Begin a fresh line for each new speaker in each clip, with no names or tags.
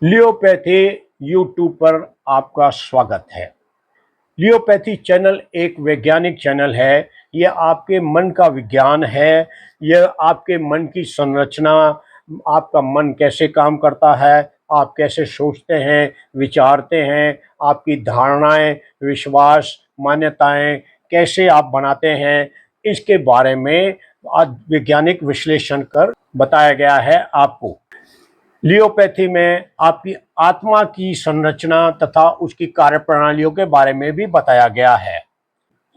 लियोपैथी YouTube पर आपका स्वागत है। लियोपैथी चैनल एक वैज्ञानिक चैनल है। यह आपके मन का विज्ञान है। यह आपके मन की संरचना, आपका मन कैसे काम करता है, आप कैसे सोचते हैं, विचारते हैं, आपकी धारणाएं, विश्वास, मान्यताएं कैसे आप बनाते हैं, इसके बारे में आज वैज्ञानिक विश्लेषण कर बताया गया है आपको। लियोपैथी में आपकी आत्मा की संरचना तथा उसकी कार्यप्रणालियों के बारे में भी बताया गया है।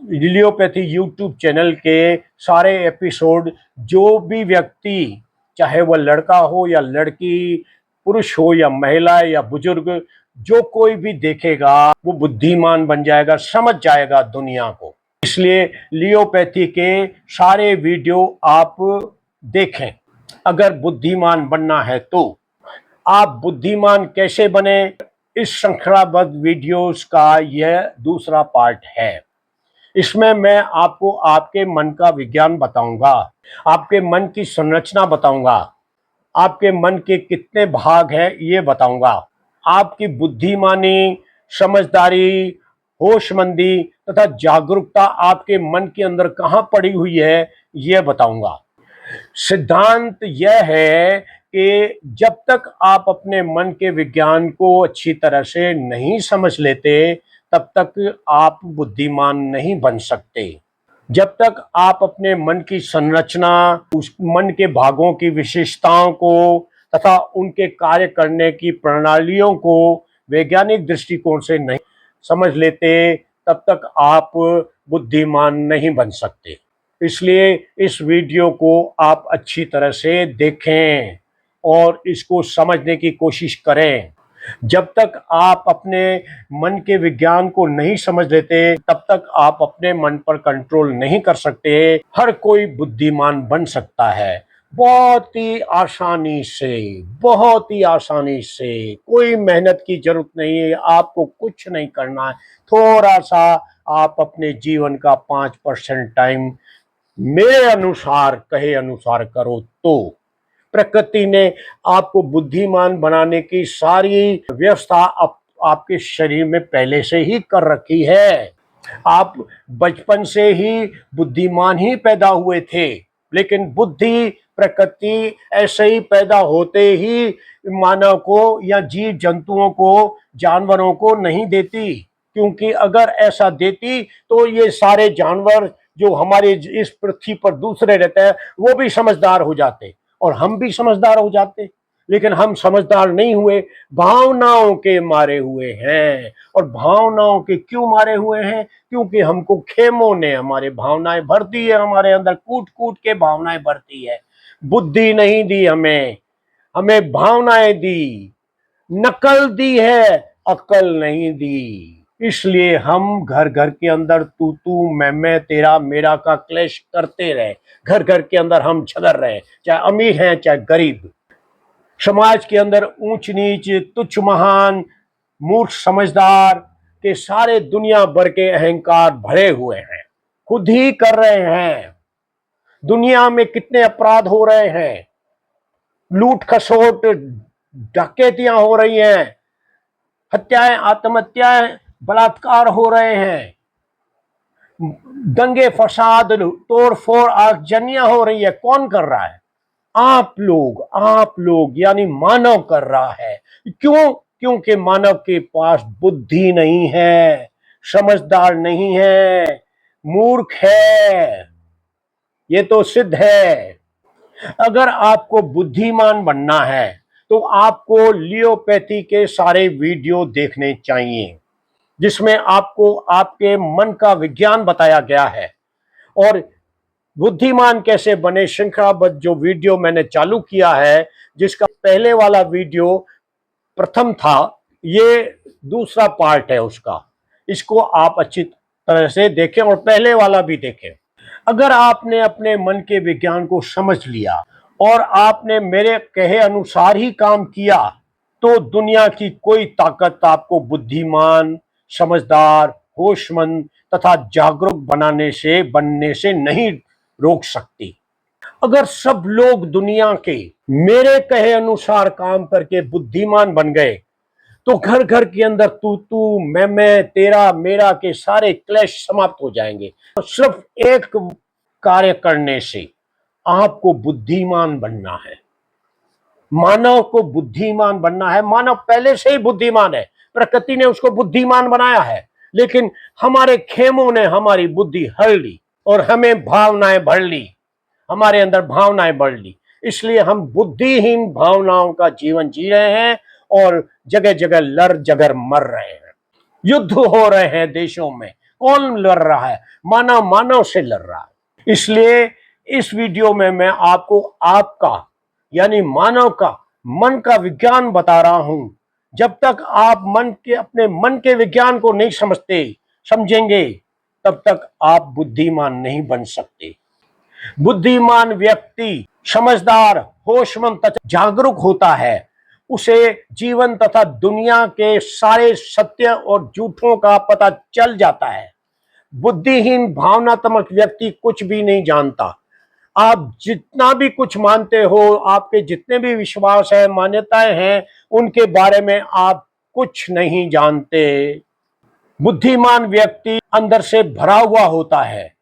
लियोपैथी यूट्यूब चैनल के सारे एपिसोड जो भी व्यक्ति, चाहे वह लड़का हो या लड़की, पुरुष हो या महिला या बुजुर्ग, जो कोई भी देखेगा वो बुद्धिमान बन जाएगा, समझ जाएगा दुनिया को। इसलिए लियोपैथी के सारे वीडियो आप देखें अगर बुद्धिमान बनना है तो। आप बुद्धिमान कैसे बने, इस श्रृंखलाबद्ध वीडियोस का यह दूसरा पार्ट है। इसमें मैं आपको आपके मन का विज्ञान बताऊंगा, आपके मन की संरचना बताऊंगा, आपके मन के कितने भाग हैं ये बताऊंगा, आपकी बुद्धिमानी, समझदारी, होशमंदी तथा जागरूकता आपके मन के अंदर कहाँ पड़ी हुई है यह बताऊंगा। सिद्धांत यह है कि जब तक आप अपने मन के विज्ञान को अच्छी तरह से नहीं समझ लेते तब तक आप बुद्धिमान नहीं बन सकते। जब तक आप अपने मन की संरचना, उस मन के भागों की विशेषताओं को तथा उनके कार्य करने की प्रणालियों को वैज्ञानिक दृष्टिकोण से नहीं समझ लेते तब तक आप बुद्धिमान नहीं बन सकते। इसलिए इस वीडियो को आप अच्छी तरह से देखें और इसको समझने की कोशिश करें। जब तक आप अपने मन के विज्ञान को नहीं समझ लेते तब तक आप अपने मन पर कंट्रोल नहीं कर सकते। हर कोई बुद्धिमान बन सकता है, बहुत ही आसानी से, बहुत ही आसानी से। कोई मेहनत की जरूरत नहीं है, आपको कुछ नहीं करना है। थोड़ा सा आप अपने जीवन का 5% टाइम मेरे अनुसार कहे अनुसार करो तो प्रकृति ने आपको बुद्धिमान बनाने की सारी व्यवस्था आपके शरीर में पहले से ही कर रखी है। आप बचपन से ही बुद्धिमान ही पैदा हुए थे, लेकिन बुद्धि प्रकृति ऐसे ही पैदा होते ही मानव को या जीव जंतुओं को, जानवरों को नहीं देती। क्योंकि अगर ऐसा देती तो ये सारे जानवर जो हमारे इस पृथ्वी पर दूसरे रहते हैं वो भी समझदार हो जाते और हम भी समझदार हो जाते। लेकिन हम समझदार नहीं हुए, भावनाओं के मारे हुए हैं। और भावनाओं के क्यों मारे हुए हैं? क्योंकि हमको खेमों ने हमारे भावनाएं भर दी है, हमारे अंदर कूट कूट के भावनाएं भरती है। बुद्धि नहीं दी हमें, हमें भावनाएं दी, नकल दी है, अकल नहीं दी। इसलिए हम घर घर के अंदर तू तू मैं तेरा मेरा का क्लेश करते रहे। घर घर के अंदर हम झगड़ रहे, चाहे अमीर हैं चाहे गरीब। समाज के अंदर ऊंच नीच, तुच्छ महान, मूर्ख समझदार के सारे दुनिया भर के अहंकार भरे हुए हैं, खुद ही कर रहे हैं। दुनिया में कितने अपराध हो रहे हैं, लूट खसोट, डकैतियां हो रही हैं, हत्याएं, आत्महत्याएं, बलात्कार हो रहे हैं, दंगे फसाद, तोड़ फोड़, आगजनियां हो रही है। कौन कर रहा है? आप लोग यानी मानव कर रहा है। क्यों? क्योंकि मानव के पास बुद्धि नहीं है, समझदार नहीं है, मूर्ख है। ये तो सिद्ध है। अगर आपको बुद्धिमान बनना है तो आपको लियोपैथी के सारे वीडियो देखने चाहिए, जिसमें आपको आपके मन का विज्ञान बताया गया है। और बुद्धिमान कैसे बने श्रृंखलाबद्ध जो वीडियो मैंने चालू किया है, जिसका पहले वाला वीडियो प्रथम था, ये दूसरा पार्ट है उसका। इसको आप अच्छी तरह से देखें और पहले वाला भी देखें। अगर आपने अपने मन के विज्ञान को समझ लिया और आपने मेरे कहे अनुसार ही काम किया तो दुनिया की कोई ताकत आपको बुद्धिमान, समझदार, होशमंद तथा जागरूक बनने से नहीं रोक सकती। अगर सब लोग दुनिया के मेरे कहे अनुसार काम करके बुद्धिमान बन गए तो घर घर के अंदर तू तू मैं तेरा मेरा के सारे क्लेश समाप्त हो जाएंगे। तो सिर्फ एक कार्य करने से आपको बुद्धिमान बनना है। मानव को बुद्धिमान बनना है। मानव पहले से ही बुद्धिमान है, प्रकृति ने उसको बुद्धिमान बनाया है, लेकिन हमारे खेमों ने हमारी बुद्धि हर ली और हमें भावनाएं भर ली, हमारे अंदर भावनाएं बढ़ ली। इसलिए हम बुद्धिहीन भावनाओं का जीवन जी रहे हैं और जगह जगह लड़ झगड़ मर रहे हैं। युद्ध हो रहे हैं देशों में। कौन लड़ रहा है? मानव मानव से लड़ रहा है। इसलिए इस वीडियो में मैं आपको आपका यानी मानव का मन का विज्ञान बता रहा हूं। जब तक आप अपने मन के विज्ञान को नहीं समझेंगे तब तक आप बुद्धिमान नहीं बन सकते। बुद्धिमान व्यक्ति समझदार, होशमंद तथा जागरूक होता है। उसे जीवन तथा दुनिया के सारे सत्य और झूठों का पता चल जाता है। बुद्धिहीन भावनात्मक व्यक्ति कुछ भी नहीं जानता। आप जितना भी कुछ मानते हो, आपके जितने भी विश्वास है, मान्यताएं हैं, उनके बारे में आप कुछ नहीं जानते। बुद्धिमान व्यक्ति अंदर से भरा हुआ होता है।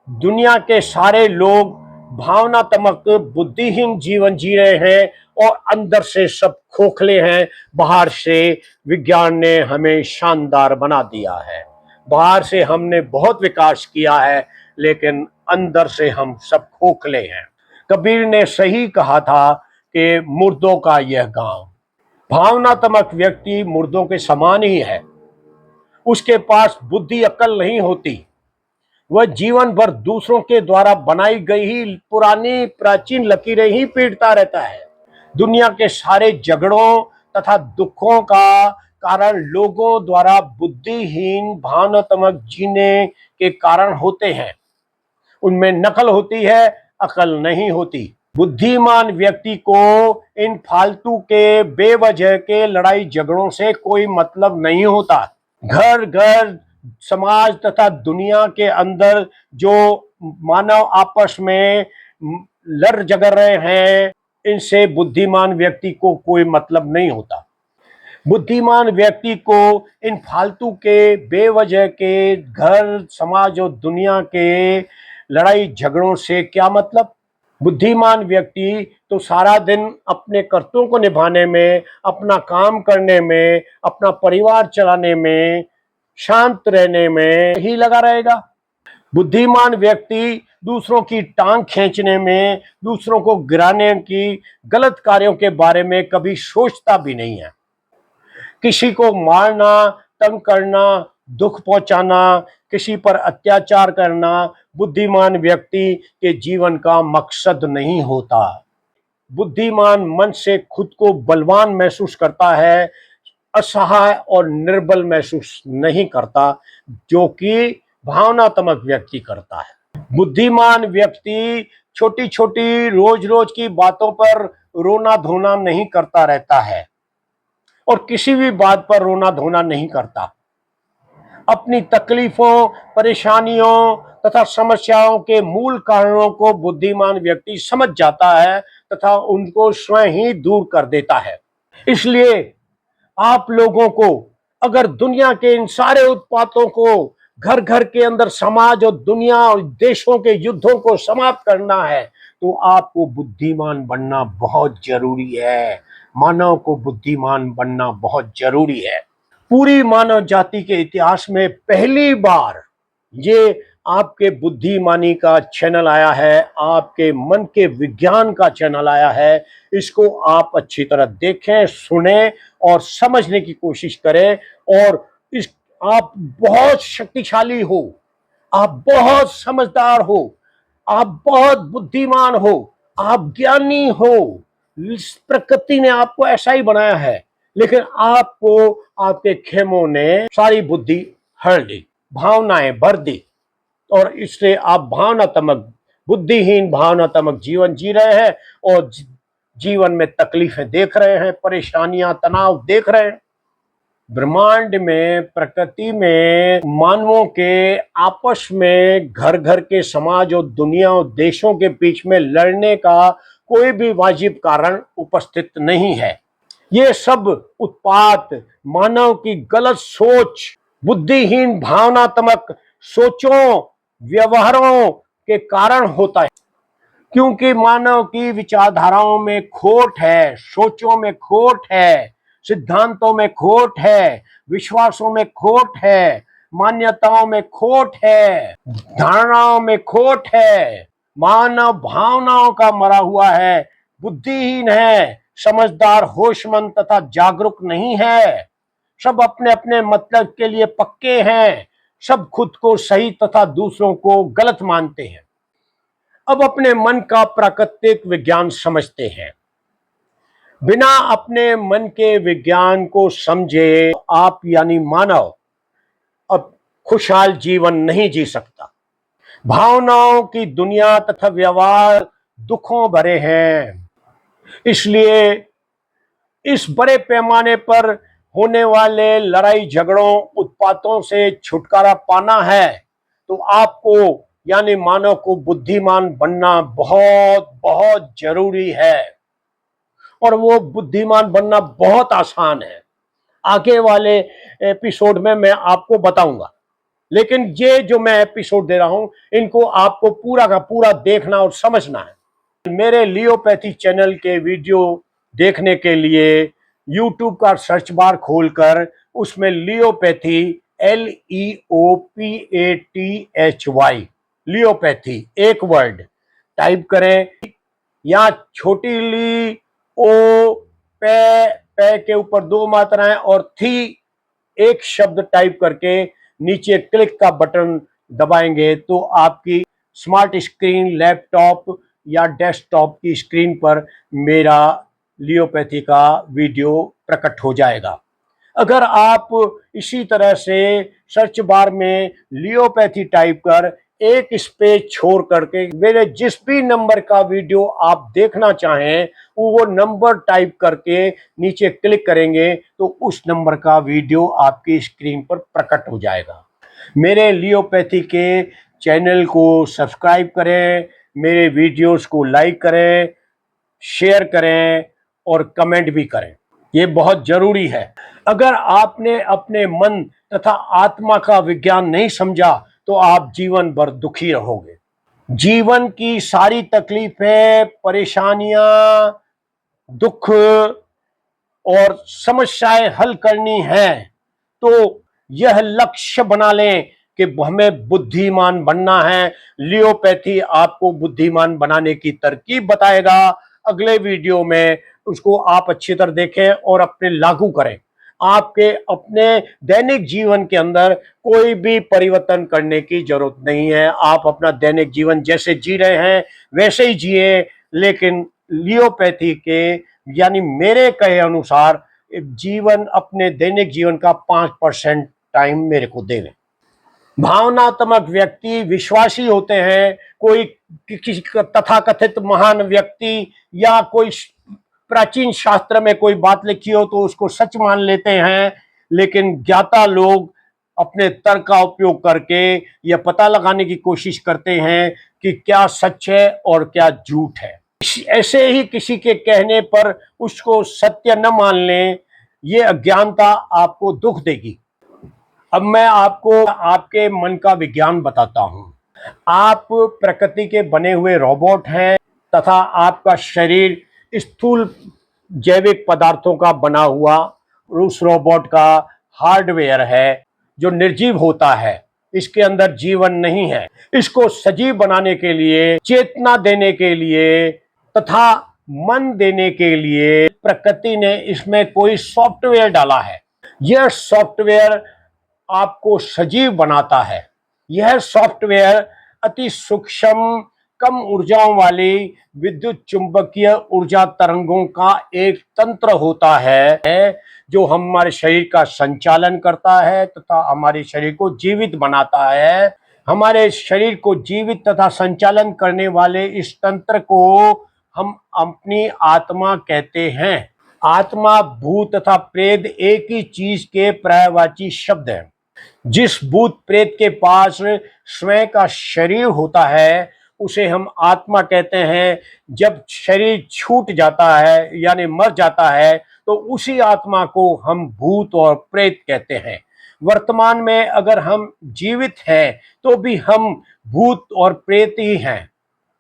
दुनिया के सारे लोग भावनात्मक बुद्धिहीन जीवन जी रहे हैं और अंदर से सब खोखले हैं। बाहर से विज्ञान ने हमें शानदार बना दिया है। बाहर से हमने बहुत विकास किया है, लेकिन अंदर से हम सब खोखले हैं। कबीर ने सही कहा था कि मुर्दों का यह गांव। भावनात्मक व्यक्ति मुर्दों के समान ही है। उसके पास बुद्धि अक्ल नहीं होती। वह जीवन भर दूसरों के द्वारा बनाई गई ही पुरानी प्राचीन लकीरें ही पीटता रहता है। दुनिया के सारे झगड़ों तथा दुखों का कारण लोगों द्वारा बुद्धिहीन भावनात्मक जीने के कारण होते हैं। उनमें नकल होती है, अकल नहीं होती। बुद्धिमान व्यक्ति को इन फालतू के बेवजह के लड़ाई झगड़ों से कोई मतलब नहीं होता। घर घर, समाज तथा दुनिया के अंदर जो मानव आपस में लड़ झगड़ रहे हैं, इनसे बुद्धिमान व्यक्ति को कोई मतलब नहीं होता। बुद्धिमान व्यक्ति को इन फालतू के बेवजह के घर, समाज और दुनिया के लड़ाई झगड़ों से क्या मतलब। बुद्धिमान व्यक्ति तो सारा दिन अपने कर्तव्यों को निभाने में, अपना काम करने में, अपना परिवार चलाने में, शांत रहने में ही लगा रहेगा। बुद्धिमान व्यक्ति दूसरों की टांग खींचने में, दूसरों को गिराने की गलत कार्यों के बारे में कभी सोचता भी नहीं है। किसी को मारना, तंग करना, दुख पहुंचाना, किसी पर अत्याचार करना बुद्धिमान व्यक्ति के जीवन का मकसद नहीं होता। बुद्धिमान मन से खुद को बलवान महसूस करता है, असहाय और निर्बल महसूस नहीं करता, जो कि भावनात्मक व्यक्ति करता है। बुद्धिमान व्यक्ति छोटी छोटी रोज रोज की बातों पर रोना धोना नहीं करता रहता है और किसी भी बात पर रोना धोना नहीं करता। अपनी तकलीफों, परेशानियों तथा समस्याओं के मूल कारणों को बुद्धिमान व्यक्ति समझ जाता है तथा उनको स्वयं ही दूर कर देता है। इसलिए आप लोगों को अगर दुनिया के इन सारे उत्पातों को, घर घर के अंदर समाज और दुनिया और देशों के युद्धों को समाप्त करना है, तो आपको बुद्धिमान बनना बहुत जरूरी है। मानव को बुद्धिमान बनना बहुत जरूरी है। पूरी मानव जाति के इतिहास में पहली बार ये आपके बुद्धिमानी का चैनल आया है, आपके मन के विज्ञान का चैनल आया है। इसको आप अच्छी तरह देखें, सुने और समझने की कोशिश करें। और आप बहुत शक्तिशाली हो, आप बहुत समझदार हो, आप बहुत बुद्धिमान हो, आप ज्ञानी हो। इस प्रकृति ने आपको ऐसा ही बनाया है, लेकिन आपको आपके खेमों ने सारी बुद्धि हर ली, भावनाएं भर दी और इससे आप भावनात्मक, बुद्धिहीन भावनात्मक जीवन जी रहे हैं और जीवन में तकलीफें देख रहे हैं, परेशानियां, तनाव देख रहे हैं। ब्रह्मांड में, प्रकृति में, मानवों के आपस में, घर घर के, समाज और दुनिया और देशों के बीच में लड़ने का कोई भी वाजिब कारण उपस्थित नहीं है। ये सब उत्पात मानव की गलत सोच, बुद्धिहीन भावनात्मक सोचों, व्यवहारों के कारण होता है। क्योंकि मानव की विचारधाराओं में खोट है, सोचों में खोट है, सिद्धांतों में खोट है, विश्वासों में खोट है, मान्यताओं में खोट है, धारणाओं में खोट है। मानव भावनाओं का मरा हुआ है, बुद्धिहीन है, समझदार, होशमंद तथा जागरूक नहीं है। सब अपने अपने मतलब के लिए पक्के हैं। सब खुद को सही तथा दूसरों को गलत मानते हैं। अब अपने मन का प्राकृतिक विज्ञान समझते हैं। बिना अपने मन के विज्ञान को समझे आप यानी मानव अब खुशहाल जीवन नहीं जी सकता। भावनाओं की दुनिया तथा व्यवहार दुखों भरे हैं। इसलिए इस बड़े पैमाने पर होने वाले लड़ाई झगड़ों, उत्पातों से छुटकारा पाना है तो आपको यानी मानव को बुद्धिमान बनना बहुत बहुत जरूरी है। और वो बुद्धिमान बनना बहुत आसान है। आगे वाले एपिसोड में मैं आपको बताऊंगा। लेकिन ये जो मैं एपिसोड दे रहा हूं, इनको आपको पूरा का पूरा देखना और समझना है। मेरे लियोपैथी चैनल के वीडियो देखने के लिए यूट्यूब का सर्च बार खोलकर उसमें लियोपैथी, LEOPATHY, लियोपैथी एक वर्ड टाइप करें, या छोटी ली ओ पे पे के ऊपर दो मात्राएं और थी एक शब्द टाइप करके नीचे क्लिक का बटन दबाएंगे तो आपकी स्मार्ट स्क्रीन, लैपटॉप या डेस्कटॉप की स्क्रीन पर मेरा लियोपैथी का वीडियो प्रकट हो जाएगा। अगर आप इसी तरह से सर्च बार में लियोपैथी टाइप कर एक स्पेस छोड़ करके मेरे जिस भी नंबर का वीडियो आप देखना चाहें वो नंबर टाइप करके नीचे क्लिक करेंगे तो उस नंबर का वीडियो आपकी स्क्रीन पर प्रकट हो जाएगा। मेरे लियोपैथी के चैनल को सब्सक्राइब करें, मेरे वीडियोस को लाइक करें, शेयर करें और कमेंट भी करें। ये बहुत जरूरी है। अगर आपने अपने मन तथा आत्मा का विज्ञान नहीं समझा तो आप जीवन भर दुखी रहोगे। जीवन की सारी तकलीफें, परेशानियां, दुख और समस्याएं हल करनी है तो यह लक्ष्य बना लें कि हमें बुद्धिमान बनना है। लियोपैथी आपको बुद्धिमान बनाने की तरकीब बताएगा। अगले वीडियो में उसको आप अच्छी तरह देखें और अपने लागू करें। आपके अपने दैनिक जीवन के अंदर कोई भी परिवर्तन करने की जरूरत नहीं है। आप अपना दैनिक जीवन जैसे जी रहे हैं वैसे ही जिए, लेकिन लियोपैथी के यानी मेरे कहे अनुसार जीवन, अपने दैनिक जीवन का 5% टाइम मेरे को देवें। भावनात्मक व्यक्ति विश्वासी होते हैं। कोई किसी तथाकथित महान व्यक्ति या कोई प्राचीन शास्त्र में कोई बात लिखी हो तो उसको सच मान लेते हैं, लेकिन ज्ञाता लोग अपने तर्क का उपयोग करके यह पता लगाने की कोशिश करते हैं कि क्या सच है और क्या झूठ है। ऐसे ही किसी के कहने पर उसको सत्य न मान लें, ये अज्ञानता आपको दुख देगी। अब मैं आपको आपके मन का विज्ञान बताता हूं। आप प्रकृति के बने हुए रोबोट हैं तथा आपका शरीर स्थूल जैविक पदार्थों का बना हुआ उस रोबोट का हार्डवेयर है जो निर्जीव होता है। इसके अंदर जीवन नहीं है। इसको सजीव बनाने के लिए, चेतना देने के लिए तथा मन देने के लिए प्रकृति ने इसमें कोई सॉफ्टवेयर डाला है। यह सॉफ्टवेयर आपको सजीव बनाता है। यह सॉफ्टवेयर अति सूक्ष्म, कम ऊर्जाओं वाली विद्युत चुंबकीय ऊर्जा तरंगों का एक तंत्र होता है जो हमारे शरीर का संचालन करता है तथा हमारे शरीर को जीवित बनाता है। हमारे शरीर को जीवित तथा संचालन करने वाले इस तंत्र को हम अपनी आत्मा कहते हैं। आत्मा, भूत तथा प्रेत एक ही चीज के पर्यायवाची शब्द हैं। जिस भूत प्रेत के पास स्वयं का शरीर होता है उसे हम आत्मा कहते हैं। जब शरीर छूट जाता है यानी मर जाता है तो उसी आत्मा को हम भूत और प्रेत कहते हैं। वर्तमान में अगर हम जीवित हैं तो भी हम भूत और प्रेत ही हैं,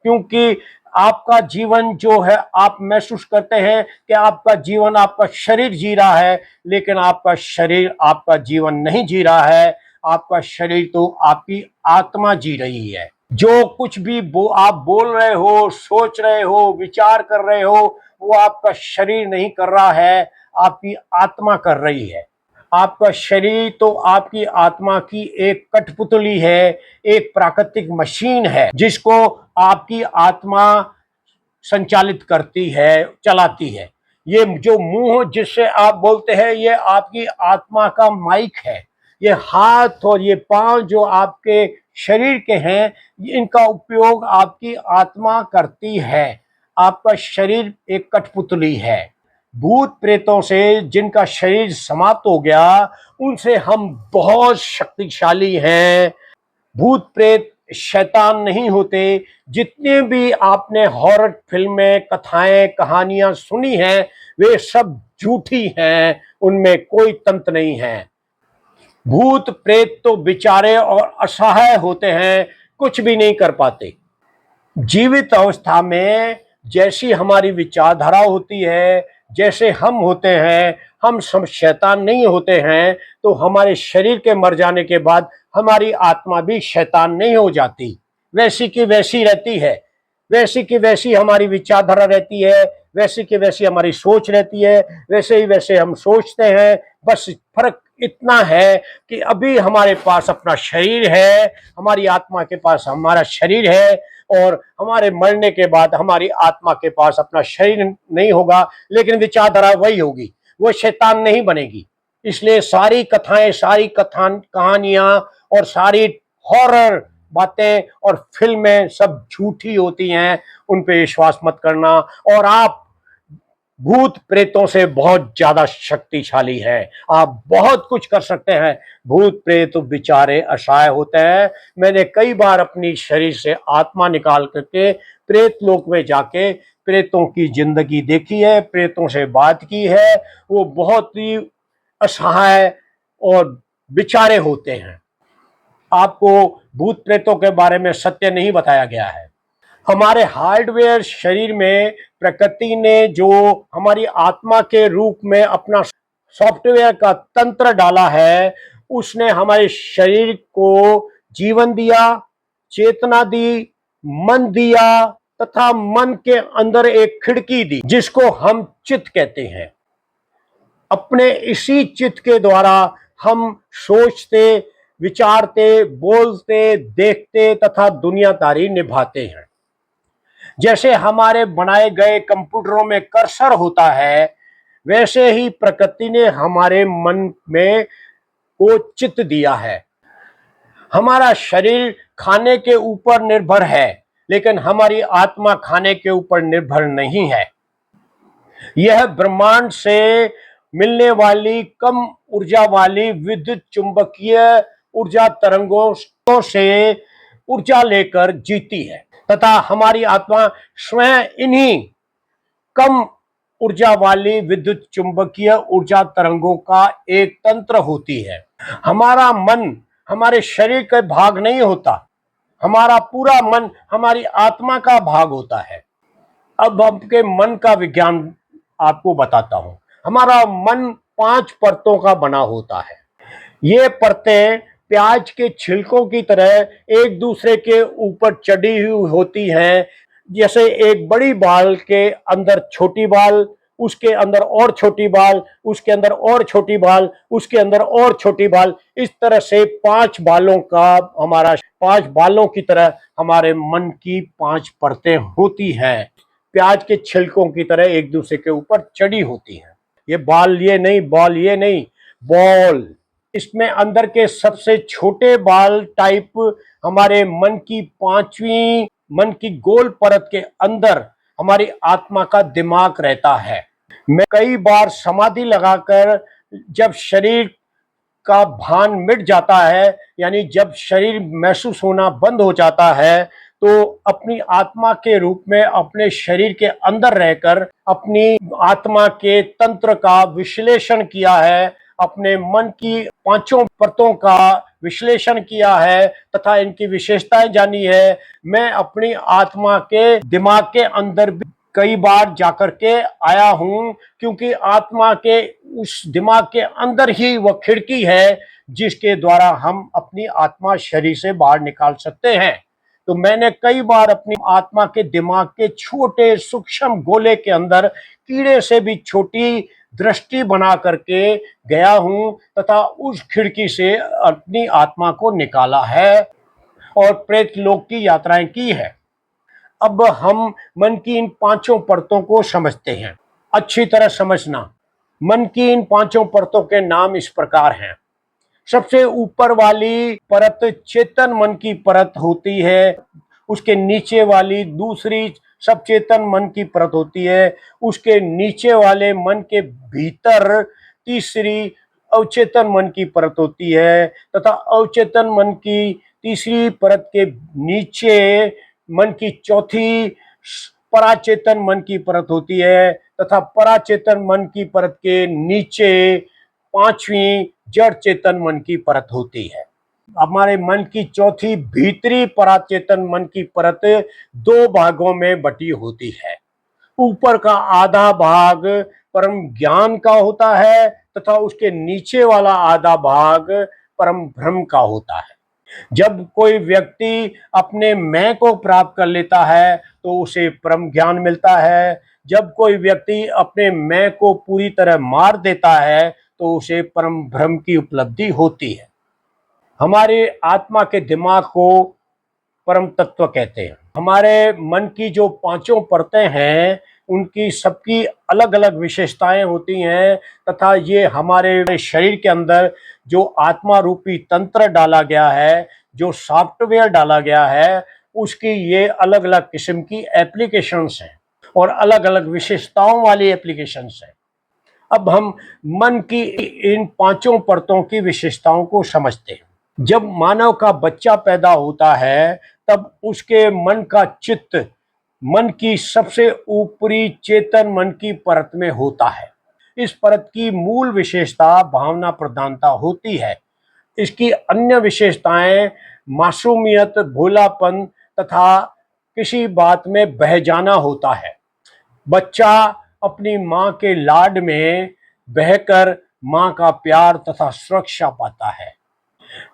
क्योंकि आपका जीवन जो है आप महसूस करते हैं कि आपका जीवन आपका शरीर जी रहा है, लेकिन आपका शरीर आपका जीवन नहीं जी रहा है। आपका शरीर तो आपकी आत्मा जी रही है। जो कुछ भी आप बोल रहे हो, सोच रहे हो, विचार कर रहे हो, वो आपका शरीर नहीं कर रहा है, आपकी आत्मा कर रही है। आपका शरीर तो आपकी आत्मा की एक कठपुतली है, एक प्राकृतिक मशीन है जिसको आपकी आत्मा संचालित करती है, चलाती है। ये जो मुंह जिससे आप बोलते हैं ये आपकी आत्मा का माइक है। ये हाथ और ये पांव जो आपके शरीर के हैं इनका उपयोग आपकी आत्मा करती है। आपका शरीर एक कठपुतली है। भूत प्रेतों से जिनका शरीर समाप्त हो गया उनसे हम बहुत शक्तिशाली हैं। भूत प्रेत शैतान नहीं होते। जितने भी आपने हॉरर फिल्में, कथाएं, कहानियां सुनी हैं वे सब झूठी हैं, उनमें कोई तंत्र नहीं है। भूत प्रेत तो बेचारे और असहाय होते हैं, कुछ भी नहीं कर पाते। जीवित अवस्था में जैसी हमारी विचारधारा होती है, जैसे हम होते हैं, हम सब शैतान नहीं होते हैं, तो हमारे शरीर के मर जाने के बाद हमारी आत्मा भी शैतान नहीं हो जाती। वैसी की वैसी रहती है, वैसी की वैसी हमारी विचारधारा रहती है, वैसी की वैसी हमारी सोच रहती है, वैसे ही वैसे हम सोचते हैं। बस फर्क इतना है कि अभी हमारे पास अपना शरीर है, हमारी आत्मा के पास हमारा शरीर है, और हमारे मरने के बाद हमारी आत्मा के पास अपना शरीर नहीं होगा, लेकिन विचारधारा वही होगी, वो शैतान नहीं बनेगी। इसलिए सारी कथाएं, सारी कहानियां और सारी हॉरर बातें और फिल्में सब झूठी होती हैं, उन पे विश्वास मत करना। और आप भूत प्रेतों से बहुत ज्यादा शक्तिशाली हैं, आप बहुत कुछ कर सकते हैं। भूत प्रेत बेचारे असहाय होते हैं। मैंने कई बार अपनी शरीर से आत्मा निकाल करके प्रेत लोक में जाके प्रेतों की जिंदगी देखी है, प्रेतों से बात की है। वो बहुत ही असहाय और बेचारे होते हैं। आपको भूत प्रेतों के बारे में सत्य नहीं बताया गया है। हमारे हार्डवेयर शरीर में प्रकृति ने जो हमारी आत्मा के रूप में अपना सॉफ्टवेयर का तंत्र डाला है, उसने हमारे शरीर को जीवन दिया, चेतना दी, मन दिया, तथा मन के अंदर एक खिड़की दी जिसको हम चित्त कहते हैं। अपने इसी चित्त के द्वारा हम सोचते, विचारते, बोलते, देखते तथा दुनियादारी निभाते हैं। जैसे हमारे बनाए गए कंप्यूटरों में कर्सर होता है, वैसे ही प्रकृति ने हमारे मन में वो चित्त दिया है। हमारा शरीर खाने के ऊपर निर्भर है, लेकिन हमारी आत्मा खाने के ऊपर निर्भर नहीं है। यह ब्रह्मांड से मिलने वाली कम ऊर्जा वाली विद्युत चुंबकीय ऊर्जा तरंगों से ऊर्जा लेकर जीती है, तथा हमारी आत्मा स्वयं इन्हीं कम ऊर्जा वाली विद्युत चुंबकीय ऊर्जा तरंगों का एक तंत्र होती है। हमारा मन हमारे शरीर का भाग नहीं होता, हमारा पूरा मन हमारी आत्मा का भाग होता है। अब आपके मन का विज्ञान आपको बताता हूं। हमारा मन 5 परतों का बना होता है। ये परतें प्याज के छिलकों की तरह एक दूसरे के ऊपर चढ़ी हुई होती हैं। जैसे एक बड़ी बाल के अंदर छोटी बाल, उसके अंदर और छोटी बाल, उसके अंदर और छोटी बाल, उसके अंदर और छोटी बाल, इस तरह से 5 बालों का हमारा 5 बालों की तरह हमारे मन की 5 परतें होती हैं। प्याज के छिलकों की तरह एक दूसरे के ऊपर चढ़ी होती हैं। ये बाल ये नहीं, बॉल ये नहीं, बॉल। इसमें अंदर के सबसे छोटे बाल टाइप हमारे मन की 5वीं मन की गोल परत के अंदर हमारी आत्मा का दिमाग रहता है। मैं कई बार समाधि लगाकर जब शरीर का भान मिट जाता है, यानी जब शरीर महसूस होना बंद हो जाता है, तो अपनी आत्मा के रूप में अपने शरीर के अंदर रहकर अपनी आत्मा के तंत्र का विश्लेषण किया है, अपने मन की पांचों परतों का विश्लेषण किया है तथा इनकी विशेषताएं जानी है। मैं अपनी आत्मा के दिमाग के अंदर भी कई बार जाकर के आया हूं, क्योंकि आत्मा के उस दिमाग के अंदर ही वह खिड़की है जिसके द्वारा हम अपनी आत्मा शरीर से बाहर निकाल सकते हैं। तो मैंने कई बार अपनी आत्मा के दिमाग के छोटे सूक्ष्म गोले के अंदर कीड़े से भी छोटी दृष्टि बना करके गया हूं तथा उस खिड़की से अपनी आत्मा को निकाला है और प्रेत लोक की यात्राएं की है। अब हम मन की इन पांचों परतों को समझते हैं। अच्छी तरह समझना, मन की इन पांचों परतों के नाम इस प्रकार हैं। सबसे ऊपर वाली परत चेतन मन की परत होती है, उसके नीचे वाली दूसरी सबचेतन मन की परत होती है, उसके नीचे वाले मन के भीतर तीसरी अवचेतन मन की परत होती है तथा अवचेतन मन की तीसरी परत के नीचे मन की चौथी पराचेतन मन की परत होती है तथा पराचेतन मन की परत के नीचे पांचवी जड़ चेतन मन की परत होती है। हमारे मन की चौथी भीतरी पराचेतन मन की परत दो भागों में बटी होती है। ऊपर का आधा भाग परम ज्ञान का होता है तथा उसके नीचे वाला आधा भाग परम भ्रम का होता है। जब कोई व्यक्ति अपने मैं को प्राप्त कर लेता है तो उसे परम ज्ञान मिलता है। जब कोई व्यक्ति अपने मैं को पूरी तरह मार देता है तो उसे परम भ्रम की उपलब्धि होती है। हमारे आत्मा के दिमाग को परम तत्व कहते हैं। हमारे मन की जो पांचों परतें हैं उनकी सबकी अलग अलग विशेषताएं होती हैं तथा ये हमारे शरीर के अंदर जो आत्मा रूपी तंत्र डाला गया है, जो सॉफ्टवेयर डाला गया है, उसकी ये अलग अलग किस्म की एप्लीकेशंस हैं और अलग अलग विशेषताओं वाली एप्लीकेशंस हैं। अब हम मन की इन पांचों परतों की विशेषताओं को समझते हैं। जब मानव का बच्चा पैदा होता है तब उसके मन का चित्त मन की सबसे ऊपरी चेतन मन की परत में होता है। इस परत की मूल विशेषता भावना प्रधानता होती है। इसकी अन्य विशेषताएं मासूमियत, भोलापन तथा किसी बात में बह जाना होता है। बच्चा अपनी माँ के लाड में बहकर माँ का प्यार तथा सुरक्षा पाता है।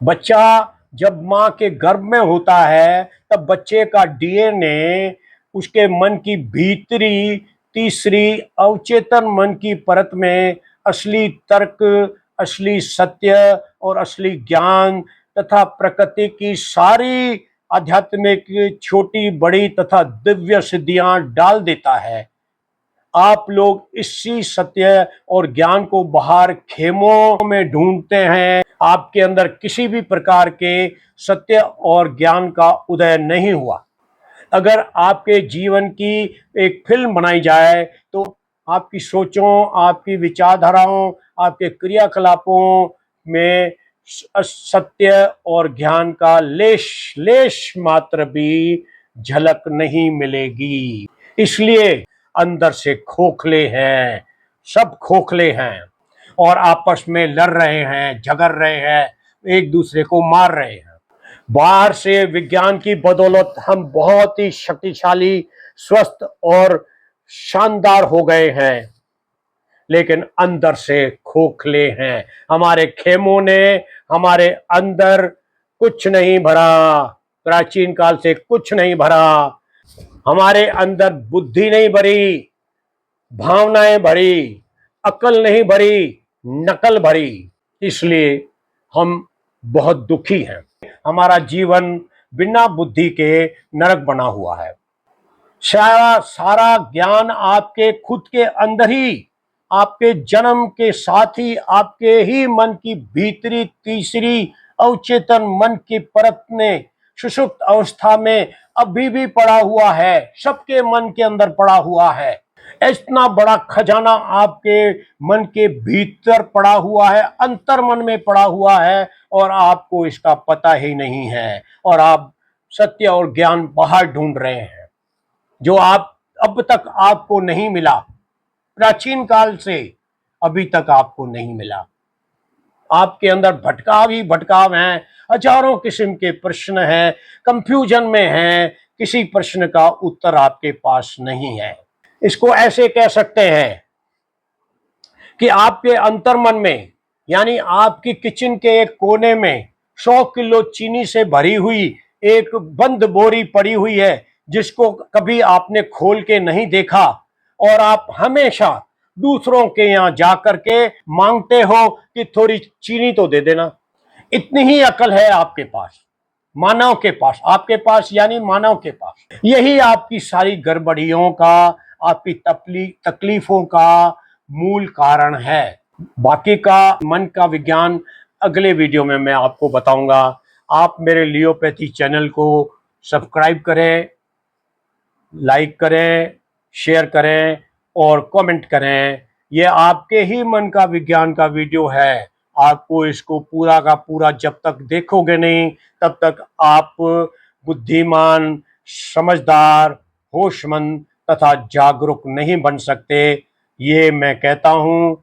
बच्चा जब माँ के गर्भ में होता है तब बच्चे का डीएनए उसके मन की भीतरी तीसरी अवचेतन मन की परत में असली तर्क, असली सत्य और असली ज्ञान तथा प्रकृति की सारी आध्यात्मिक छोटी बड़ी तथा दिव्य सिद्धियां डाल देता है। आप लोग इसी सत्य और ज्ञान को बाहर खेमों में ढूंढते हैं। आपके अंदर किसी भी प्रकार के सत्य और ज्ञान का उदय नहीं हुआ। अगर आपके जीवन की एक फिल्म बनाई जाए तो आपकी सोचों, आपकी विचारधाराओं, आपके क्रियाकलापों में सत्य और ज्ञान का लेश लेश मात्र भी झलक नहीं मिलेगी। इसलिए अंदर से खोखले हैं, सब खोखले हैं और आपस में लड़ रहे हैं, झगड़ रहे हैं, एक दूसरे को मार रहे हैं। बाहर से विज्ञान की बदौलत हम बहुत ही शक्तिशाली, स्वस्थ और शानदार हो गए हैं, लेकिन अंदर से खोखले हैं। हमारे खेमों ने हमारे अंदर कुछ नहीं भरा, प्राचीन काल से कुछ नहीं भरा। हमारे अंदर बुद्धि नहीं भरी, भावनाएं भरी, अकल नहीं भरी, नकल भरी। इसलिए हम बहुत दुखी हैं। हमारा जीवन बिना बुद्धि के नरक बना हुआ है। सारा ज्ञान आपके खुद के अंदर ही, आपके जन्म के साथ ही आपके ही मन की भीतरी तीसरी अवचेतन मन की परत में सुषुप्त अवस्था में अभी भी पड़ा हुआ है। सबके मन के अंदर पड़ा हुआ है। इतना बड़ा खजाना आपके मन के भीतर पड़ा हुआ है, अंतर मन में पड़ा हुआ है, और आपको इसका पता ही नहीं है, और आप सत्य और ज्ञान बाहर ढूंढ रहे हैं जो आप अब तक आपको नहीं मिला, प्राचीन काल से अभी तक आपको नहीं मिला। आपके अंदर भटकाव ही भटकाव हैं, हजारों किस्म के प्रश्न हैं, कंफ्यूजन में हैं, किसी प्रश्न का उत्तर आपके पास नहीं है। इसको ऐसे कह सकते हैं कि आपके अंतर्मन में, यानी आपकी किचन के एक कोने में 100 किलो चीनी से भरी हुई एक बंद बोरी पड़ी हुई है, जिसको कभी आपने खोल के नहीं देखा, और आप हमेशा दूसरों के यहां जाकर के मांगते हो कि थोड़ी चीनी तो दे देना। इतनी ही अकल है आपके पास, मानव के पास, आपके पास यानी मानव के पास। यही आपकी सारी गड़बड़ियों का, आपकी तकलीफों का मूल कारण है। बाकी का मन का विज्ञान अगले वीडियो में मैं आपको बताऊंगा। आप मेरे लियोपैथी चैनल को सब्सक्राइब करें, लाइक करें, शेयर करें और कमेंट करें। ये आपके ही मन का विज्ञान का वीडियो है। आपको इसको पूरा का पूरा जब तक देखोगे नहीं, तब तक आप बुद्धिमान, समझदार, होशमंद तथा जागरूक नहीं बन सकते। ये मैं कहता हूँ।